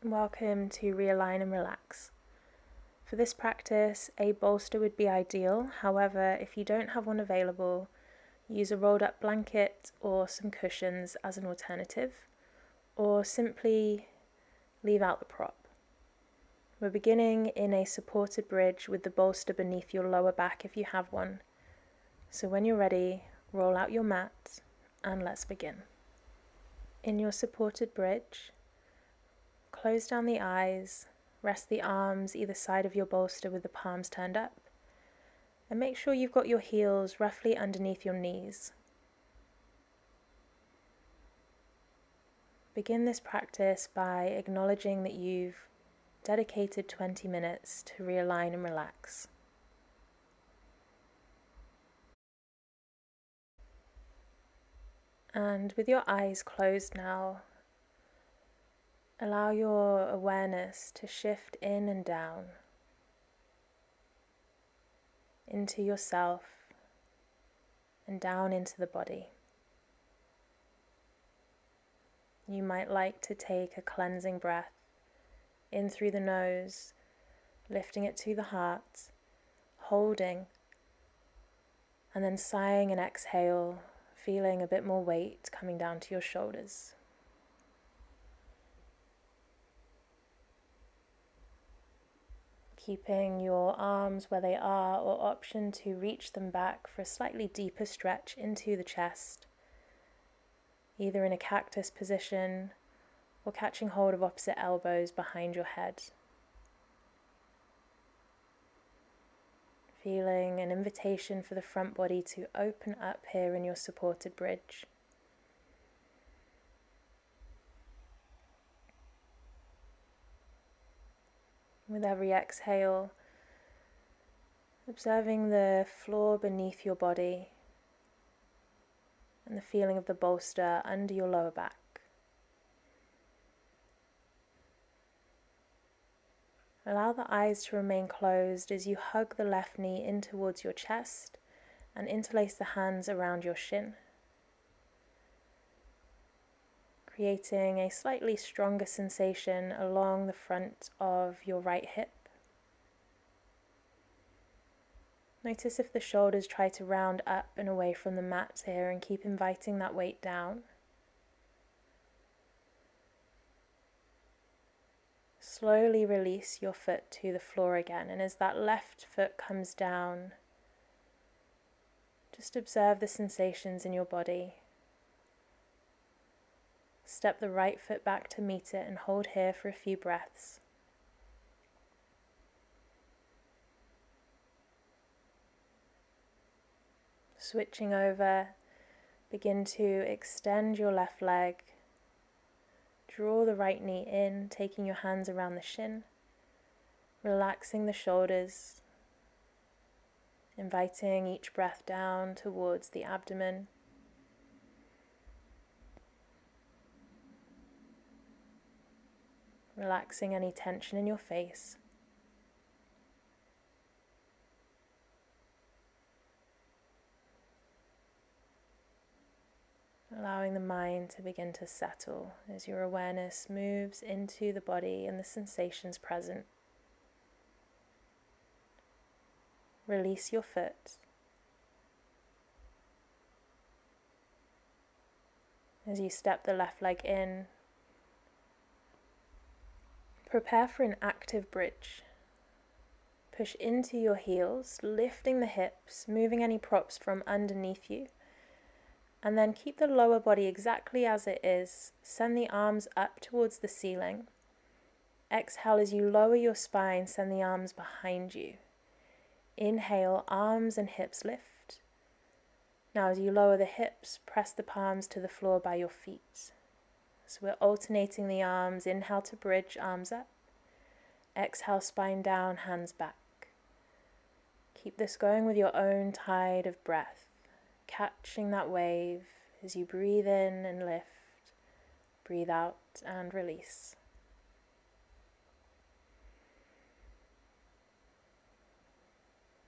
Welcome to Realign and Relax. For this practice, a bolster would be ideal. However, if you don't have one available, use a rolled up blanket or some cushions as an alternative, or simply leave out the prop. We're beginning in a supported bridge with the bolster beneath your lower back if you have one. So when you're ready, roll out your mat and let's begin. In your supported bridge, close down the eyes, rest the arms either side of your bolster with the palms turned up, and make sure you've got your heels roughly underneath your knees. Begin this practice by acknowledging that you've dedicated 20 minutes to realign and relax. And with your eyes closed now, allow your awareness to shift in and down into yourself and down into the body. You might like to take a cleansing breath in through the nose, lifting it to the heart, holding, and then sighing and exhale, feeling a bit more weight coming down to your shoulders. Keeping your arms where they are, or option to reach them back for a slightly deeper stretch into the chest, either in a cactus position or catching hold of opposite elbows behind your head. Feeling an invitation for the front body to open up here in your supported bridge. With every exhale, observing the floor beneath your body and the feeling of the bolster under your lower back. Allow the eyes to remain closed as you hug the left knee in towards your chest and interlace the hands around your shin, creating a slightly stronger sensation along the front of your right hip. Notice if the shoulders try to round up and away from the mat here, and keep inviting that weight down. Slowly release your foot to the floor again, and as that left foot comes down, just observe the sensations in your body. Step the right foot back to meet it and hold here for a few breaths. Switching over, begin to extend your left leg. Draw the right knee in, taking your hands around the shin, relaxing the shoulders, inviting each breath down towards the abdomen. Relaxing any tension in your face. Allowing the mind to begin to settle as your awareness moves into the body and the sensations present. Release your foot. As you step the left leg in, prepare for an active bridge. Push into your heels, lifting the hips, moving any props from underneath you. And then keep the lower body exactly as it is. Send the arms up towards the ceiling. Exhale as you lower your spine, send the arms behind you. Inhale, arms and hips lift. Now as you lower the hips, press the palms to the floor by your feet. So we're alternating the arms. Inhale to bridge, arms up. Exhale, spine down, hands back. Keep this going with your own tide of breath. Catching that wave as you breathe in and lift, breathe out and release.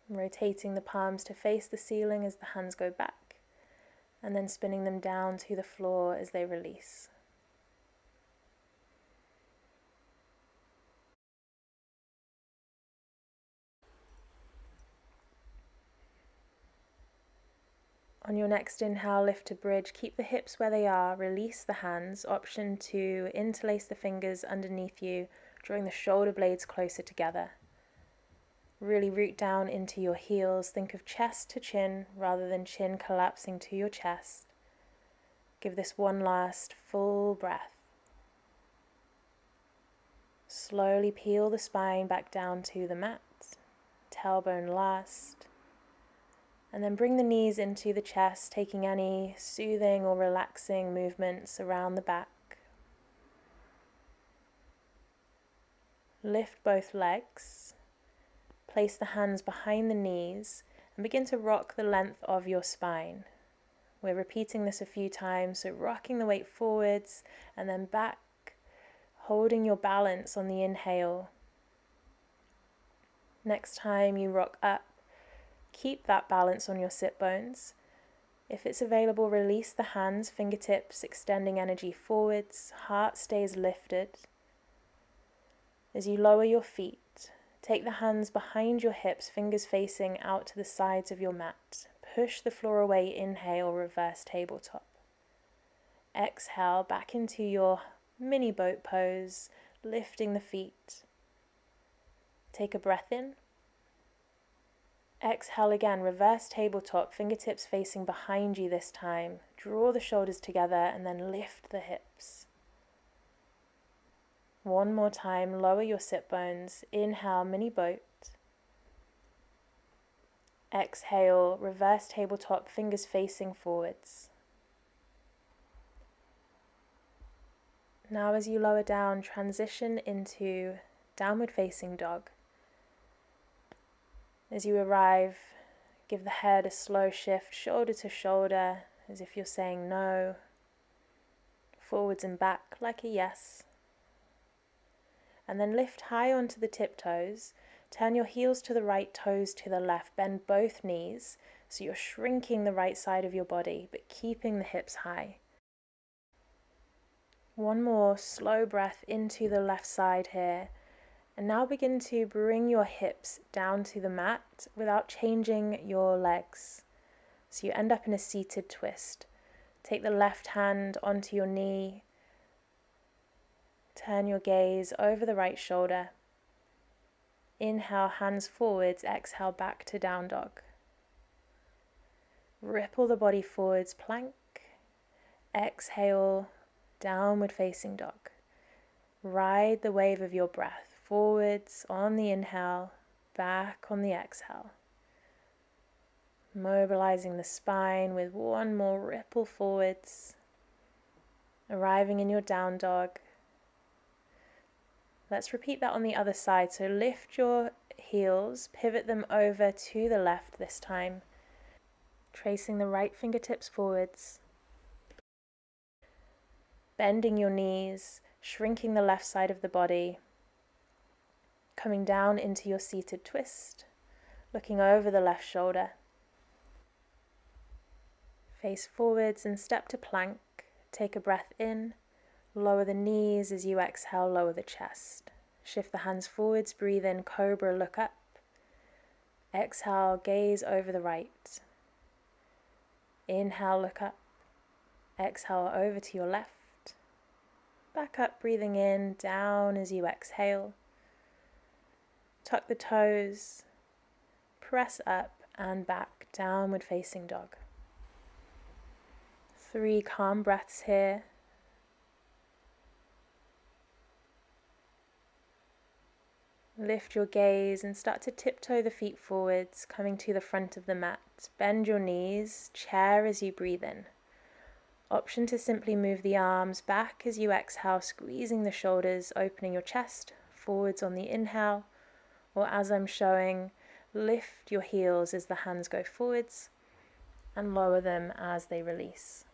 Rotating the palms to face the ceiling as the hands go back, and then spinning them down to the floor as they release. On your next inhale, lift to bridge. Keep the hips where they are. Release the hands. Option to interlace the fingers underneath you, drawing the shoulder blades closer together. Really root down into your heels. Think of chest to chin rather than chin collapsing to your chest. Give this one last full breath. Slowly peel the spine back down to the mat. Tailbone last. And then bring the knees into the chest, taking any soothing or relaxing movements around the back. Lift both legs. Place the hands behind the knees and begin to rock the length of your spine. We're repeating this a few times, so rocking the weight forwards and then back, holding your balance on the inhale. Next time you rock up, keep that balance on your sit bones. If it's available, release the hands, fingertips extending energy forwards, heart stays lifted. As you lower your feet, take the hands behind your hips, fingers facing out to the sides of your mat. Push the floor away, inhale, reverse tabletop. Exhale, back into your mini boat pose, lifting the feet. Take a breath in. Exhale again, reverse tabletop, fingertips facing behind you this time. Draw the shoulders together and then lift the hips. One more time, lower your sit bones. Inhale, mini boat. Exhale, reverse tabletop, fingers facing forwards. Now as you lower down, transition into downward facing dog. As you arrive, give the head a slow shift, shoulder to shoulder, as if you're saying no. Forwards and back like a yes. And then lift high onto the tiptoes. Turn your heels to the right, toes to the left. Bend both knees so you're shrinking the right side of your body, but keeping the hips high. One more slow breath into the left side here. And now begin to bring your hips down to the mat without changing your legs. So you end up in a seated twist. Take the left hand onto your knee. Turn your gaze over the right shoulder. Inhale, hands forwards. Exhale, back to down dog. Ripple the body forwards, plank. Exhale, downward facing dog. Ride the wave of your breath. Forwards on the inhale, back on the exhale. Mobilizing the spine with one more ripple forwards. Arriving in your down dog. Let's repeat that on the other side. So lift your heels, pivot them over to the left this time. Tracing the right fingertips forwards. Bending your knees, shrinking the left side of the body. Coming down into your seated twist, looking over the left shoulder. Face forwards and step to plank. Take a breath in. Lower the knees as you exhale, lower the chest. Shift the hands forwards, breathe in, cobra, look up. Exhale, gaze over the right. Inhale, look up. Exhale, over to your left. Back up, breathing in, down as you exhale. Tuck the toes, press up and back, downward facing dog. 3 calm breaths here. Lift your gaze and start to tiptoe the feet forwards, coming to the front of the mat. Bend your knees, chair as you breathe in. Option to simply move the arms back as you exhale, squeezing the shoulders, opening your chest, forwards on the inhale. Or as I'm showing, lift your heels as the hands go forwards and lower them as they release.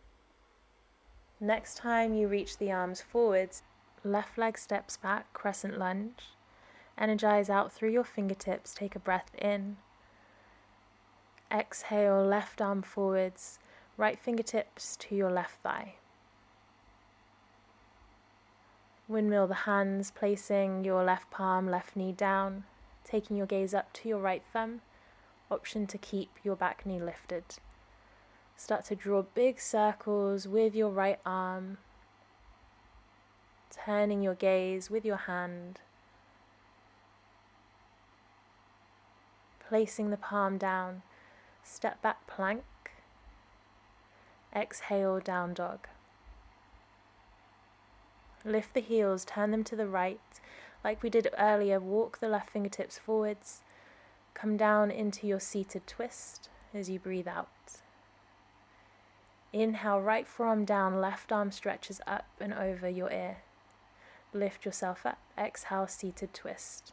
Next time you reach the arms forwards, left leg steps back, crescent lunge. Energize out through your fingertips, take a breath in. Exhale, left arm forwards, right fingertips to your left thigh. Windmill the hands, placing your left palm, left knee down. Taking your gaze up to your right thumb, option to keep your back knee lifted. Start to draw big circles with your right arm, turning your gaze with your hand, placing the palm down, step back plank, exhale down dog. Lift the heels, turn them to the right. Like we did earlier, walk the left fingertips forwards. Come down into your seated twist as you breathe out. Inhale, right forearm down, left arm stretches up and over your ear. Lift yourself up, exhale, seated twist.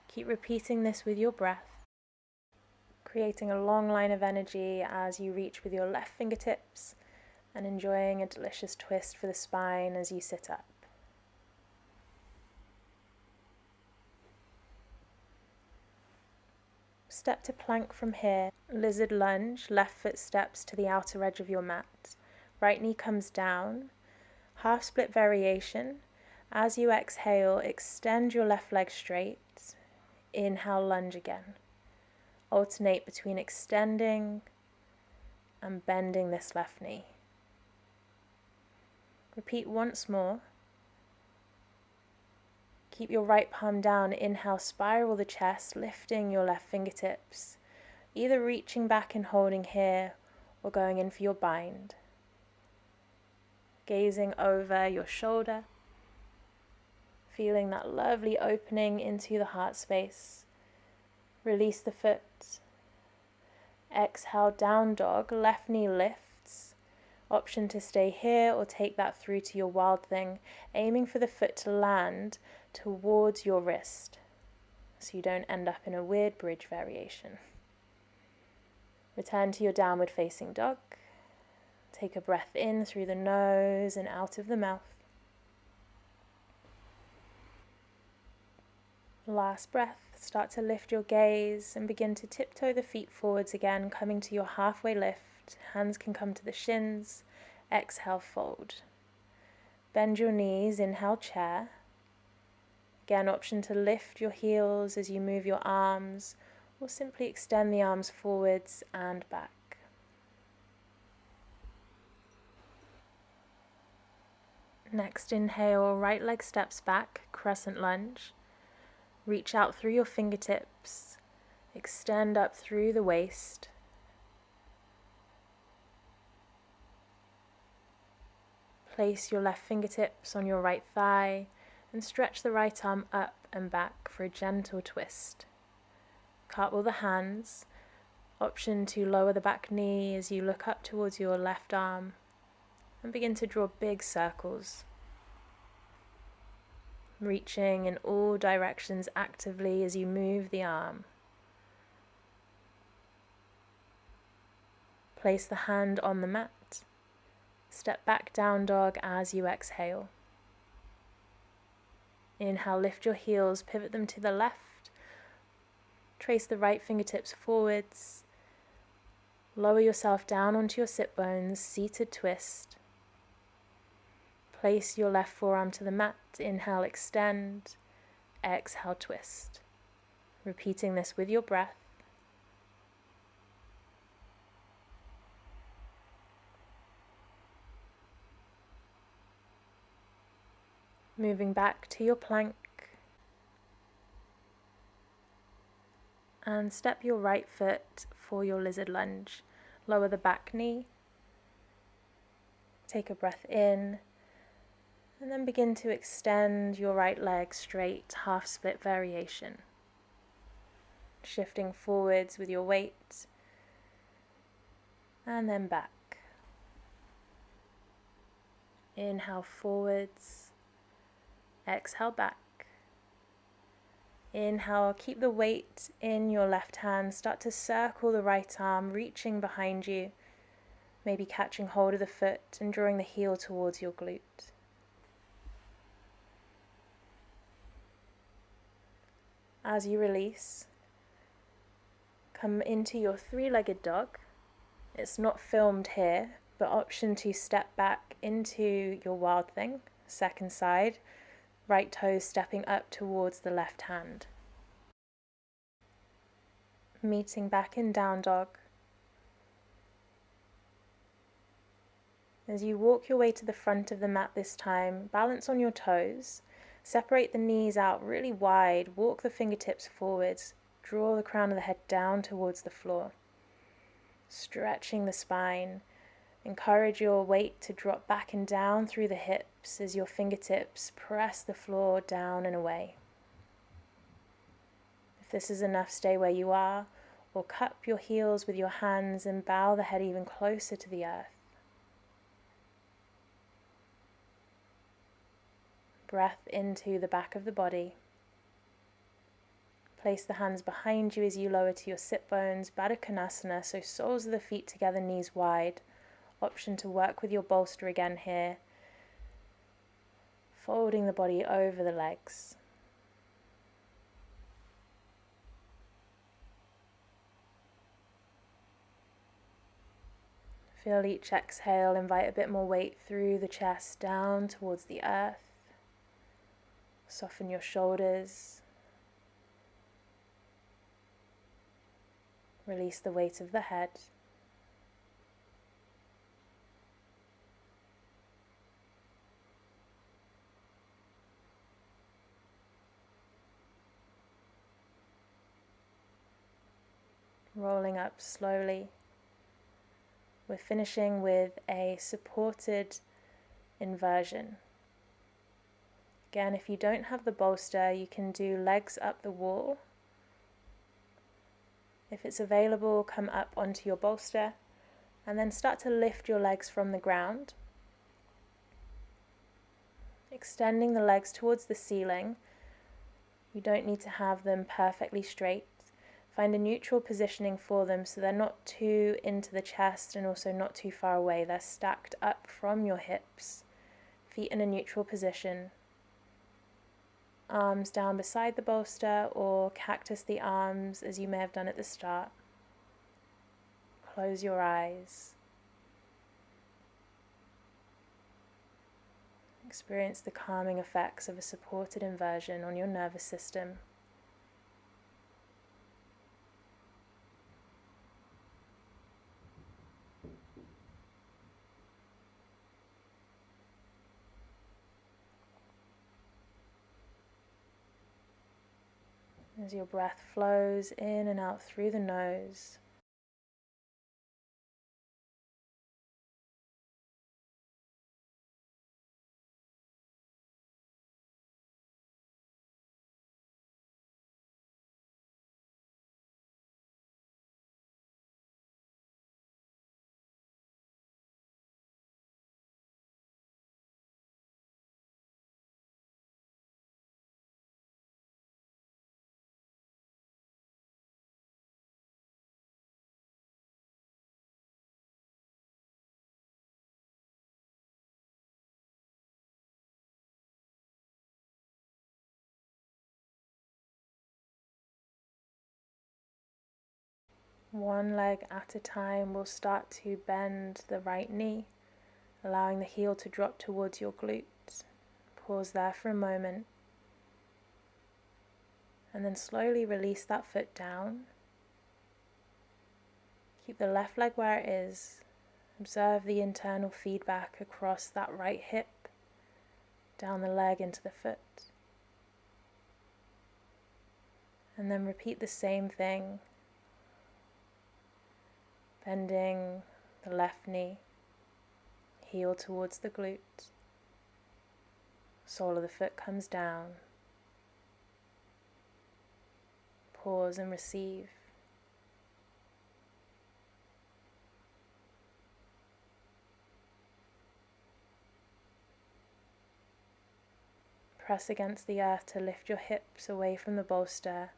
Keep repeating this with your breath, creating a long line of energy as you reach with your left fingertips and enjoying a delicious twist for the spine as you sit up. Step to plank from here. Lizard lunge, left foot steps to the outer edge of your mat. Right knee comes down. Half split variation. As you exhale, extend your left leg straight. Inhale, lunge again. Alternate between extending and bending this left knee. Repeat once more. Keep your right palm down. Inhale, spiral the chest, lifting your left fingertips, either reaching back and holding here or going in for your bind. Gazing over your shoulder, feeling that lovely opening into the heart space. Release the foot. Exhale, down dog, left knee lifts. Option to stay here or take that through to your wild thing, aiming for the foot to land towards your wrist so you don't end up in a weird bridge variation. Return to your downward facing dog. Take a breath in through the nose and out of the mouth. Last breath, start to lift your gaze and begin to tiptoe the feet forwards again, coming to your halfway lift. Hands can come to the shins. Exhale, fold. Bend your knees, inhale, chair. Again, option to lift your heels as you move your arms, or simply extend the arms forwards and back. Next inhale, right leg steps back, crescent lunge. Reach out through your fingertips, extend up through the waist. Place your left fingertips on your right thigh and stretch the right arm up and back for a gentle twist. Cartwheel the hands. Option to lower the back knee as you look up towards your left arm and begin to draw big circles. Reaching in all directions actively as you move the arm. Place the hand on the mat. Step back, down dog as you exhale. Inhale, lift your heels, pivot them to the left. Trace the right fingertips forwards. Lower yourself down onto your sit bones, seated twist. Place your left forearm to the mat. Inhale, extend. Exhale, twist. Repeating this with your breath. Moving back to your plank. And step your right foot for your lizard lunge. Lower the back knee. Take a breath in. And then begin to extend your right leg straight, half split variation. Shifting forwards with your weight. And then back. Inhale forwards. Exhale back. Inhale, keep the weight in your left hand. Start to circle the right arm, reaching behind you. Maybe catching hold of the foot and drawing the heel towards your glute. As you release, come into your three-legged dog. It's not filmed here, but option to step back into your wild thing, second side. Right toes stepping up towards the left hand. Meeting back in down dog. As you walk your way to the front of the mat this time, balance on your toes, separate the knees out really wide, walk the fingertips forwards, draw the crown of the head down towards the floor. Stretching the spine, encourage your weight to drop back and down through the hips as your fingertips press the floor down and away. If this is enough, stay where you are, or cup your heels with your hands and bow the head even closer to the earth. Breath into the back of the body. Place the hands behind you as you lower to your sit bones, Baddha Konasana, so soles of the feet together, knees wide. Option to work with your bolster again here. Folding the body over the legs. Feel each exhale, invite a bit more weight through the chest, down towards the earth. Soften your shoulders. Release the weight of the head. Rolling up slowly. We're finishing with a supported inversion. Again, if you don't have the bolster, you can do legs up the wall. If it's available, come up onto your bolster and then start to lift your legs from the ground. Extending the legs towards the ceiling. You don't need to have them perfectly straight. Find a neutral positioning for them so they're not too into the chest and also not too far away. They're stacked up from your hips. Feet in a neutral position. Arms down beside the bolster or cactus the arms as you may have done at the start. Close your eyes. Experience the calming effects of a supported inversion on your nervous system. As your breath flows in and out through the nose, one leg at a time, we'll start to bend the right knee, allowing the heel to drop towards your glutes. Pause there for a moment. And then slowly release that foot down. Keep the left leg where it is. Observe the internal feedback across that right hip, down the leg into the foot. And then repeat the same thing. Bending the left knee, heel towards the glute. Sole of the foot comes down. Pause and receive. Press against the earth to lift your hips away from the bolster,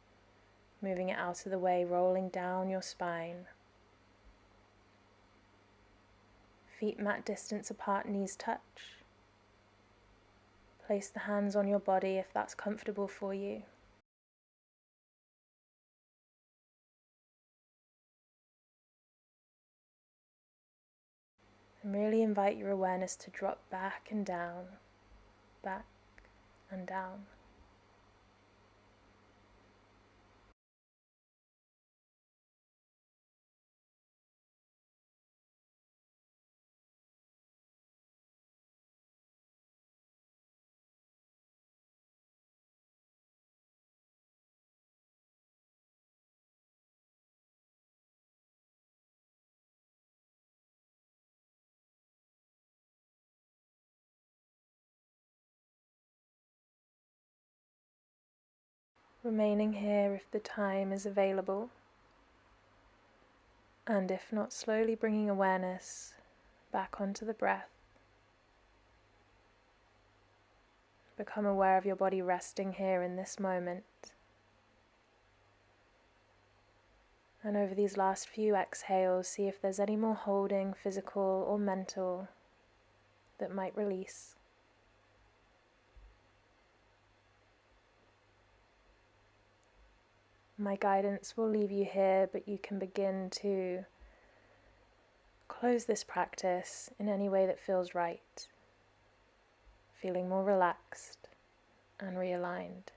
moving it out of the way, rolling down your spine. Feet mat distance apart, knees touch. Place the hands on your body if that's comfortable for you. And really invite your awareness to drop back and down, back and down. remaining here if the time is available, and if not, slowly bringing awareness back onto the breath. Become aware of your body resting here in this moment. And over these last few exhales, see if there's any more holding, physical or mental, that might release. My guidance will leave you here, but you can begin to close this practice in any way that feels right, feeling more relaxed and realigned.